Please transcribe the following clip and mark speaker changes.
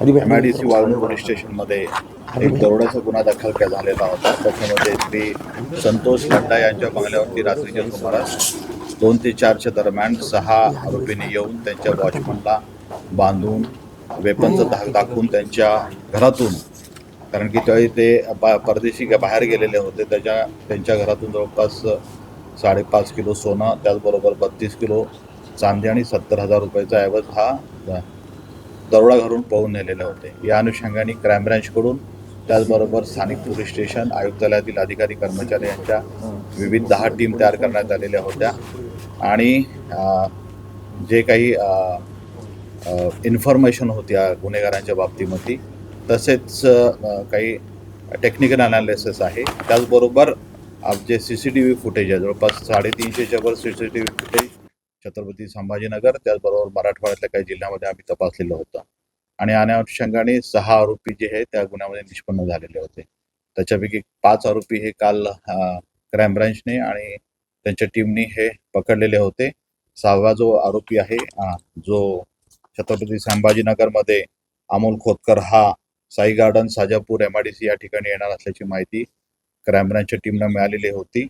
Speaker 1: MIDC Waluj police स्टेशनमध्ये एक दरोड्याचा गुन्हा दाखल झालेला होता. त्याच्यामध्ये श्री संतोष लड्डा यांच्या बंगल्यावरती रात्रीच्या सुमारास 2 ते 4च्या दरम्यान 6 आरोपींनी येऊन त्यांच्या वॉचमनला बांधून वेपनचा धाक दाखवून त्यांच्या घरातून, कारण की त्यावेळी ते परदेशी बाहेर गेलेले होते, त्यांच्या घरातून जवळपास 5.5 किलो सोनं, त्याचबरोबर 32 किलो चांदी आणि 70,000 रुपयाचा ऐवज हा दरोडा घालून पळून नेलेले होते. या अनुषंगाने क्राईम ब्रँचकडून त्याचबरोबर स्थानिक पोलीस स्टेशन, आयुक्तालयातील अधिकारी कर्मचारी यांच्या विविध 10 टीम तयार करण्यात आलेल्या होत्या आणि जे काही इन्फॉर्मेशन होत्या गुन्हेगारांच्या बाबतीमध्ये, तसेच काही टेक्निकल अनालिसिस आहे. त्याचबरोबर जे CCTV फुटेज आहे, जवळपास 350च्या वर CCTV फुटेज छत्रपती संभाजीनगर, त्याचबरोबर मराठवाड्यातल्या काही जिल्ह्यामध्ये आम्ही तपासलेलं होतं आणि अनुषंगाने 6 आरोपी जे आहेत त्या गुन्ह्यामध्ये निष्पन्न झालेले होते. त्याच्यापैकी 5 आरोपी हे काल क्राईम ब्रँचने आणि त्यांच्या टीमने हे पकडलेले होते. 6वा जो आरोपी आहे, जो छत्रपती संभाजीनगरमध्ये अमोल खोतकर, हा साई गार्डन, साजापूर, MIDC या ठिकाणी येणार असल्याची माहिती क्राईम ब्रँचच्या टीमला मिळालेली होती